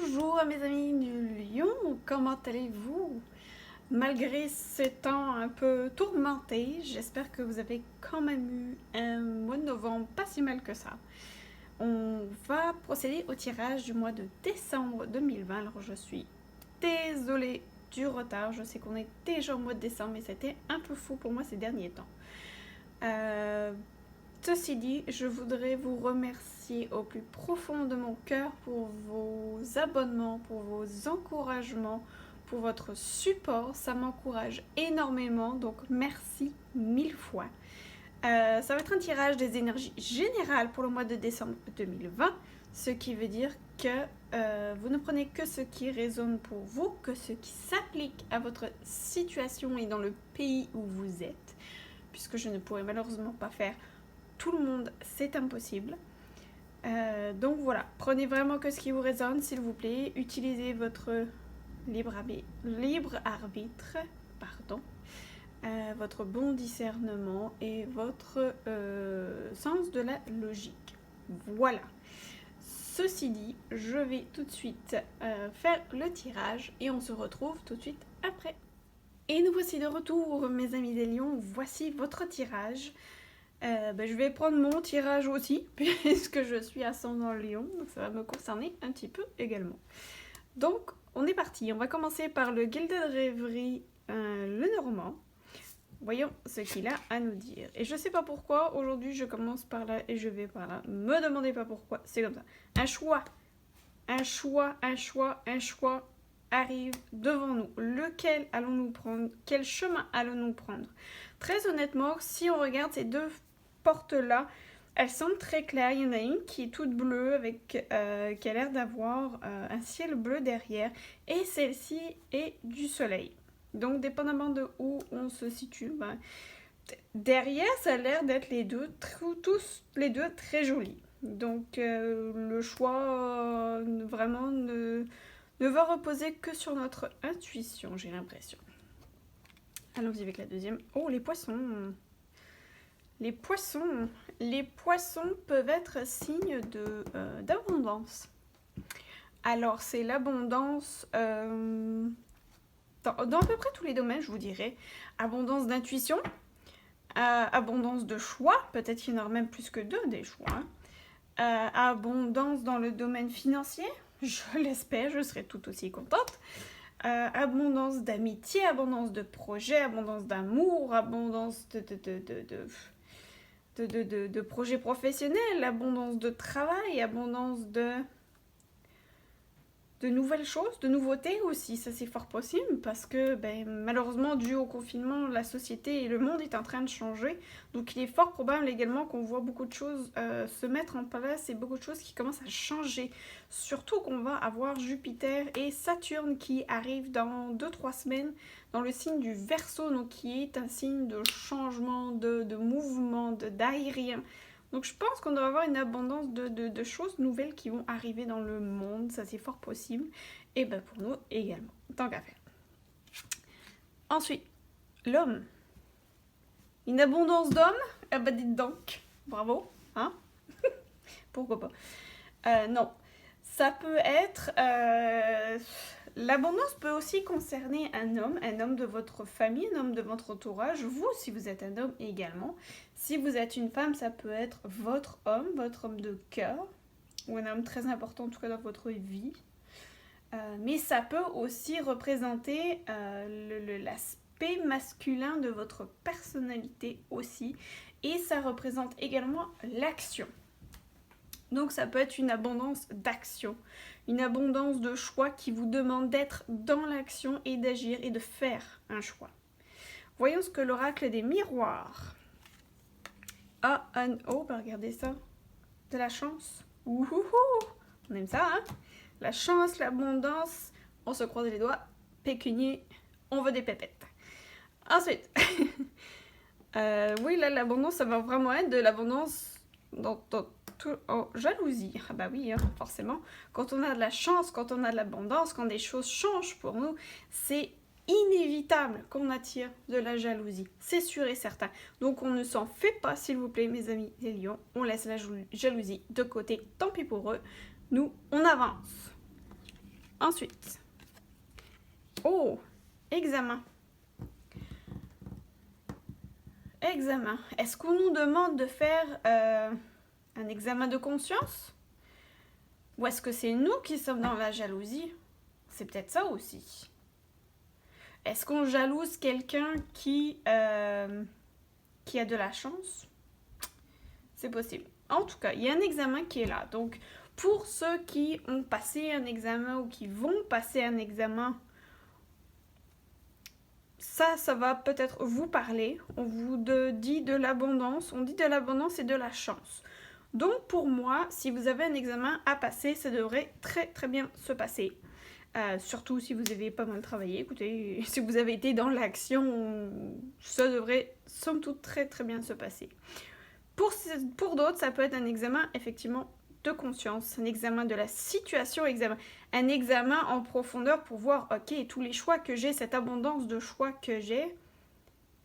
Bonjour à mes amis du Lion, comment allez-vous? Malgré ces temps un peu tourmentés, j'espère que vous avez quand même eu un mois de novembre pas si mal que ça. On va procéder au tirage du mois de décembre 2020. Alors je suis désolée du retard, je sais qu'on est déjà au mois de décembre, mais c'était un peu fou pour moi ces derniers temps. Ceci dit, je voudrais vous remercier au plus profond de mon cœur pour vos abonnements, pour vos encouragements, pour votre support. Ça m'encourage énormément, donc merci mille fois. Ça va être un tirage des énergies générales pour le mois de décembre 2020, ce qui veut dire que vous ne prenez que ce qui résonne pour vous, que ce qui s'applique à votre situation et dans le pays où vous êtes, puisque je ne pourrai malheureusement pas faire tout le monde, c'est impossible. Donc voilà, prenez vraiment que ce qui vous résonne, s'il vous plaît. Utilisez votre libre arbitre, votre bon discernement et votre sens de la logique. Voilà. Ceci dit, je vais tout de suite faire le tirage et on se retrouve tout de suite après. Et nous voici de retour, mes amis des lions. Voici votre tirage. Je vais prendre mon tirage aussi, puisque je suis ascendant Lion, donc ça va me concerner un petit peu également. Donc, on est parti. On va commencer par le Gilded Rêverie, le Normand. Voyons ce qu'il a à nous dire. Et je sais pas pourquoi, aujourd'hui je commence par là et je vais par là. Me demandez pas pourquoi, c'est comme ça. Un choix arrive devant nous. Lequel allons-nous prendre? Quel chemin allons-nous prendre? Très honnêtement, si on regarde ces deux portes-là, elles semblent très claires. Il y en a une qui est toute bleue, qui a l'air d'avoir un ciel bleu derrière. Et celle-ci est du soleil. Donc, dépendamment de où on se situe, derrière, ça a l'air d'être tous les deux très jolis. Donc, le choix vraiment ne va reposer que sur notre intuition, j'ai l'impression. Allons-y avec la deuxième. Oh, les poissons. Les poissons peuvent être signe d'abondance. Alors, c'est l'abondance dans à peu près tous les domaines, je vous dirais. Abondance d'intuition, abondance de choix, peut-être qu'il y en aura même plus que deux des choix. Abondance dans le domaine financier, je l'espère, je serai tout aussi contente. Abondance d'amitié, abondance de projets, abondance d'amour, abondance de projets professionnels, abondance de travail, abondance de nouvelles choses, de nouveautés aussi, ça c'est fort possible parce que malheureusement dû au confinement, la société et le monde est en train de changer, donc il est fort probable également qu'on voit beaucoup de choses se mettre en place et beaucoup de choses qui commencent à changer, surtout qu'on va avoir Jupiter et Saturne qui arrivent dans 2-3 semaines dans le signe du Verseau, donc qui est un signe de changement, de mouvement, d'aérien. Donc je pense qu'on doit avoir une abondance de choses nouvelles qui vont arriver dans le monde, ça c'est fort possible, et pour nous également, tant qu'à faire. Ensuite, l'homme. Une abondance d'hommes? Dites donc, bravo, hein? Pourquoi pas? Non, ça peut être... L'abondance peut aussi concerner un homme de votre famille, un homme de votre entourage, vous si vous êtes un homme également. Si vous êtes une femme, ça peut être votre homme de cœur, ou un homme très important en tout cas dans votre vie. Mais ça peut aussi représenter l'aspect masculin de votre personnalité aussi, et ça représente également l'action. Donc ça peut être une abondance d'action, une abondance de choix qui vous demande d'être dans l'action et d'agir et de faire un choix. Voyons ce que l'oracle des miroirs. Regardez ça. De la chance. Ouhouhou. On aime ça, hein? La chance, l'abondance, on se croise les doigts. Pécunier, on veut des pépettes. Ensuite, oui, là, l'abondance, ça va vraiment être de l'abondance en jalousie. Ah bah oui, hein, forcément. Quand on a de la chance, quand on a de l'abondance, quand des choses changent pour nous, c'est inévitable qu'on attire de la jalousie. C'est sûr et certain. Donc on ne s'en fait pas, s'il vous plaît, mes amis les lions. On laisse la jalousie de côté. Tant pis pour eux. Nous, on avance. Ensuite, oh, examen. Examen. Est-ce qu'on nous demande de faire un examen de conscience? Ou est-ce que c'est nous qui sommes dans la jalousie? C'est peut-être ça aussi. Est-ce qu'on jalouse quelqu'un qui a de la chance? C'est possible. En tout cas, il y a un examen qui est là. Donc, pour ceux qui ont passé un examen ou qui vont passer un examen, ça va peut-être vous parler. On vous dit de l'abondance. On dit de l'abondance et de la chance. Donc, pour moi, si vous avez un examen à passer, ça devrait très très bien se passer. Surtout si vous avez pas mal travaillé. Écoutez, si vous avez été dans l'action, ça devrait somme toute très très bien se passer. Pour d'autres, ça peut être un examen effectivement de conscience, un examen de la situation, un examen en profondeur pour voir, ok, tous les choix que j'ai, cette abondance de choix que j'ai,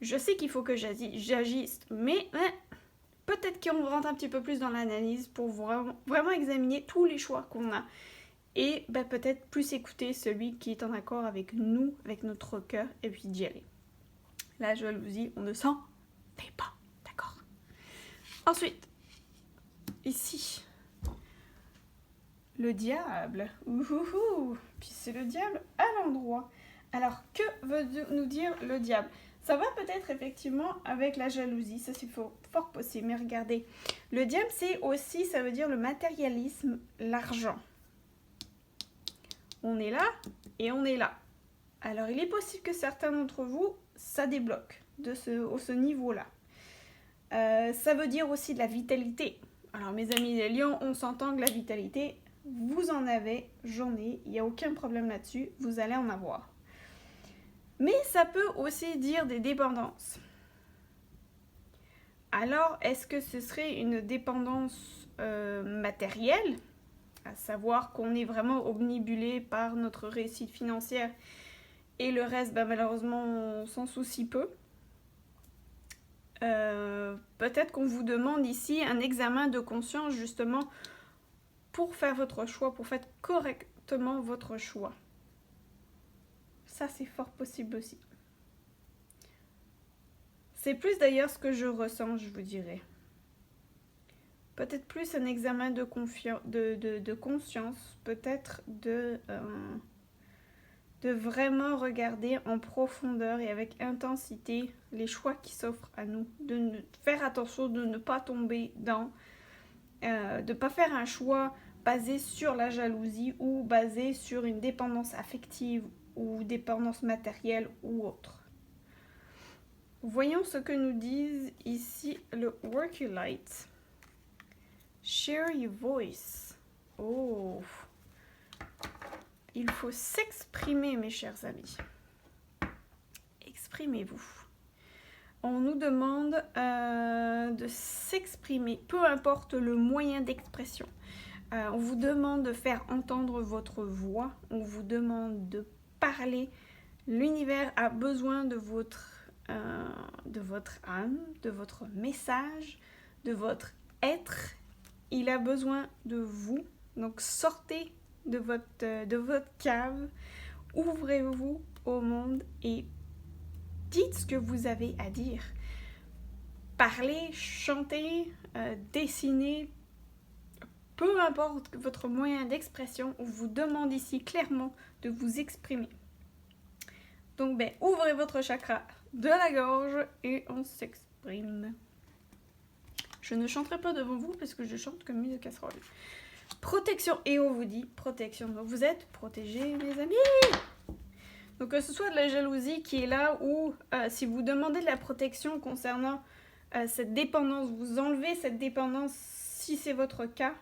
je sais qu'il faut que j'agisse, mais peut-être qu'on rentre un petit peu plus dans l'analyse pour vraiment examiner tous les choix qu'on a. Et peut-être plus écouter celui qui est en accord avec nous, avec notre cœur, et puis d'y aller. La jalousie, on ne s'en fait pas, d'accord? Ensuite, ici, le diable. Ouhouhou. Puis c'est le diable à l'endroit. Alors, que veut nous dire le diable? Ça va peut-être effectivement avec la jalousie, ça c'est fort possible, mais regardez. Le diable, c'est aussi, ça veut dire le matérialisme, l'argent. On est là et on est là. Alors, il est possible que certains d'entre vous, ça débloque au ce niveau-là. Ça veut dire aussi de la vitalité. Alors, mes amis les lions, on s'entend que la vitalité, vous en avez, j'en ai, il n'y a aucun problème là-dessus, vous allez en avoir. Mais ça peut aussi dire des dépendances. Alors, est-ce que ce serait une dépendance matérielle? À savoir qu'on est vraiment omnibulé par notre réussite financière et le reste, malheureusement, on s'en soucie peu. Peut-être qu'on vous demande ici un examen de conscience justement pour faire votre choix, pour faire correctement votre choix. Ça, c'est fort possible aussi. C'est plus d'ailleurs ce que je ressens, je vous dirais. Peut-être plus un examen de conscience, peut-être de vraiment regarder en profondeur et avec intensité les choix qui s'offrent à nous, de faire attention de ne pas tomber dans, de ne pas faire un choix basé sur la jalousie ou basé sur une dépendance affective ou dépendance matérielle ou autre. Voyons ce que nous disent ici le Workulite. Share your voice. Oh, il faut s'exprimer, mes chers amis. Exprimez-vous. On nous demande de s'exprimer, peu importe le moyen d'expression. On vous demande de faire entendre votre voix. On vous demande de parler. L'univers a besoin de votre âme, de votre message, de votre être. Il a besoin de vous. Donc sortez de votre cave, ouvrez-vous au monde et dites ce que vous avez à dire. Parlez, chantez, dessinez, peu importe votre moyen d'expression, on vous demande ici clairement de vous exprimer. Donc ouvrez votre chakra de la gorge et on s'exprime. Je ne chanterai pas devant vous parce que je chante comme une casserole. Protection, et on vous dit protection. Donc vous êtes protégés, mes amis. Donc que ce soit de la jalousie qui est là ou si vous demandez de la protection concernant cette dépendance, vous enlevez cette dépendance si c'est votre cas.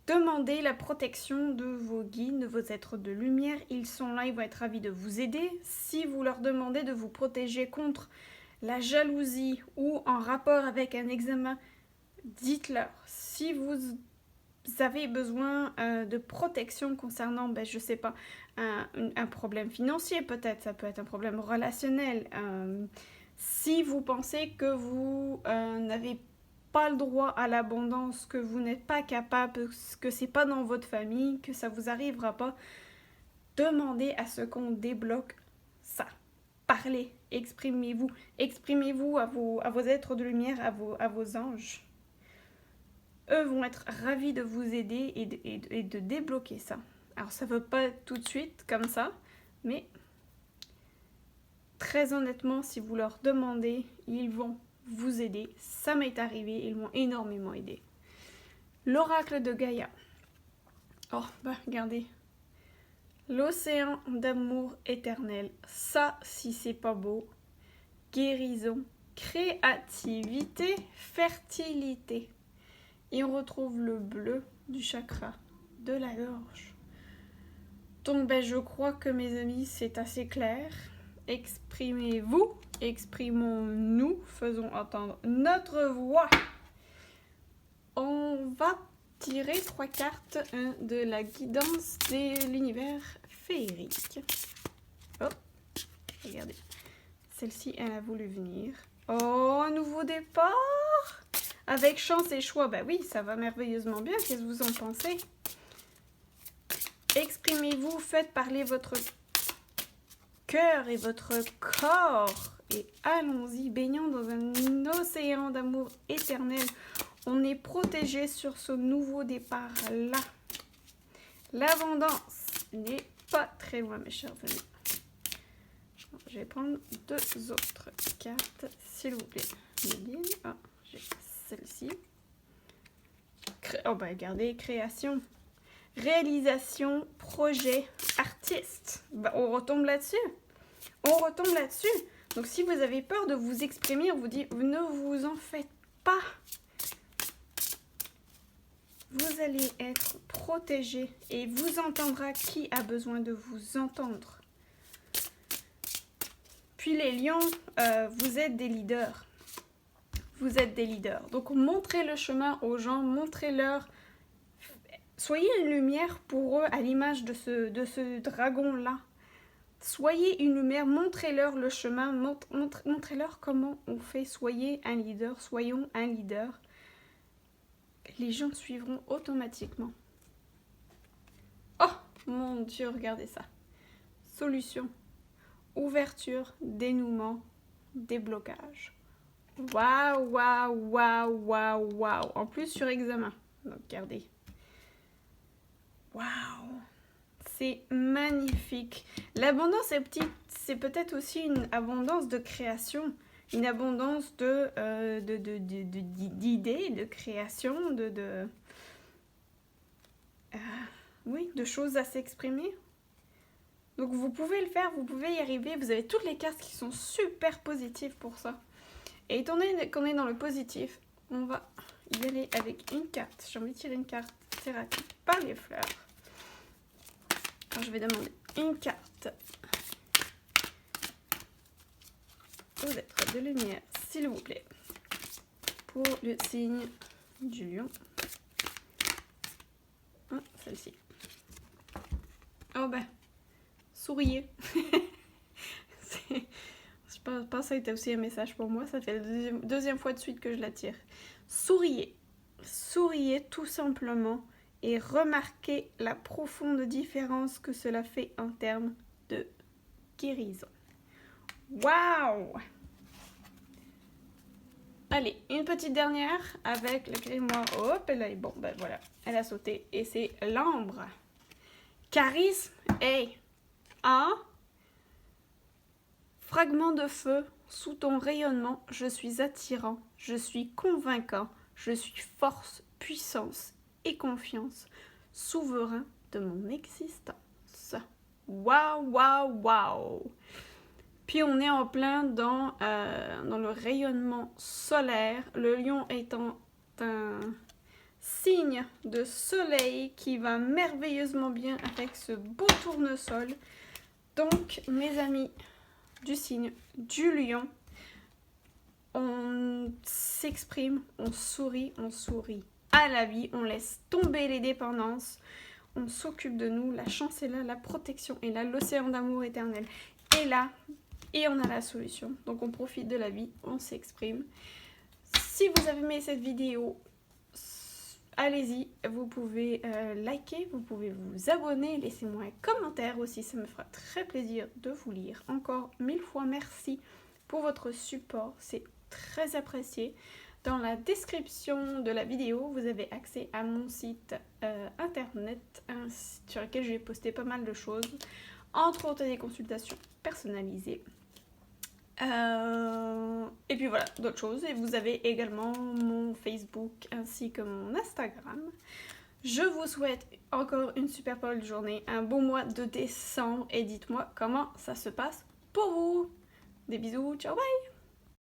Demandez la protection de vos guides, de vos êtres de lumière. Ils sont là, ils vont être ravis de vous aider. Si vous leur demandez de vous protéger contre la jalousie ou en rapport avec un examen, dites-leur. Si vous avez besoin de protection concernant, je sais pas, un problème financier peut-être, ça peut être un problème relationnel. Si vous pensez que vous n'avez pas le droit à l'abondance, que vous n'êtes pas capable, que c'est pas dans votre famille, que ça vous arrivera pas, demandez à ce qu'on débloque ça. Parlez, exprimez-vous. Exprimez-vous à vos êtres de lumière, à vos anges. Eux vont être ravis de vous aider et de débloquer ça. Alors ça ne veut pas être tout de suite comme ça, mais très honnêtement, si vous leur demandez, ils vont vous aider. Ça m'est arrivé, ils m'ont énormément aidé. L'oracle de Gaïa. Oh, bah regardez. L'océan d'amour éternel. Ça, si c'est pas beau. Guérison, créativité, fertilité. Et on retrouve le bleu du chakra de la gorge. Donc ben, je crois que mes amis, c'est assez clair. Exprimez-vous, exprimons-nous, faisons entendre notre voix. On va tirer 3 cartes de la guidance de l'univers féerique. Oh, regardez. Celle-ci, elle a voulu venir. Oh, un nouveau départ! Avec chance et choix, bah oui, ça va merveilleusement bien. Qu'est-ce que vous en pensez? Exprimez-vous, faites parler votre cœur et votre corps. Et allons-y, baignons dans un océan d'amour éternel. On est protégé sur ce nouveau départ-là. L'abondance n'est pas très loin, mes chers amis. Je vais prendre 2 autres cartes, s'il vous plaît. Ah, j'ai celle-ci. Oh, bah, regardez, création. Réalisation, projet, artiste. Bah, on retombe là-dessus. On retombe là-dessus. Donc, si vous avez peur de vous exprimer, on vous dit, ne vous en faites pas. Vous allez être protégé et vous entendra qui a besoin de vous entendre. Puis les lions, vous êtes des leaders. Vous êtes des leaders. Donc, montrez le chemin aux gens, montrez-leur. Soyez une lumière pour eux à l'image de ce dragon-là. Soyez une lumière, montrez-leur le chemin, montrez-leur comment on fait. Soyez un leader, soyons un leader. Les gens suivront automatiquement. Oh, mon Dieu, regardez ça. Solution. Ouverture, dénouement, déblocage. Waouh, waouh, waouh, waouh, waouh. En plus, sur examen. Donc, regardez. Waouh. C'est magnifique. L'abondance est petite. C'est peut-être aussi une abondance de création. Une abondance d'idées, de création, oui, de choses à s'exprimer. Donc vous pouvez le faire, vous pouvez y arriver. Vous avez toutes les cartes qui sont super positives pour ça. Et étant donné qu'on est dans le positif, on va y aller avec une carte. J'ai envie de tirer une carte thérapie par les fleurs. Alors je vais demander une carte aux êtres de lumière, s'il vous plaît, pour le signe du lion. Ah, celle-ci. Oh ben, souriez. Je pense que ça a été aussi un message pour moi. Ça fait la deuxième fois de suite que je la tire. Souriez. Souriez tout simplement et remarquez la profonde différence que cela fait en termes de guérison. Waouh! Allez, une petite dernière avec le grimoire. Hop, elle est bon, ben voilà, elle a sauté et c'est l'ambre. Charisme, hey, hein? Fragment de feu, sous ton rayonnement, je suis attirant, je suis convaincant, je suis force, puissance et confiance, souverain de mon existence. Waouh, waouh, waouh! Puis on est en plein dans le rayonnement solaire. Le lion étant un signe de soleil qui va merveilleusement bien avec ce beau tournesol. Donc, mes amis du signe du lion, on s'exprime, on sourit à la vie, on laisse tomber les dépendances, on s'occupe de nous, la chance est là, la protection est là, l'océan d'amour éternel est là. Et on a la solution. Donc on profite de la vie, on s'exprime. Si vous avez aimé cette vidéo, allez-y, vous pouvez liker, vous pouvez vous abonner, laissez-moi un commentaire aussi, ça me fera très plaisir de vous lire. Encore 1000 fois merci pour votre support, c'est très apprécié. Dans la description de la vidéo, vous avez accès à mon site internet sur lequel j'ai posté pas mal de choses, entre autres des consultations personnalisées. Et puis voilà, d'autres choses. Et vous avez également mon Facebook ainsi que mon Instagram. Je vous souhaite encore une super belle journée, un bon mois de décembre et dites-moi comment ça se passe pour vous. Des bisous, ciao, bye!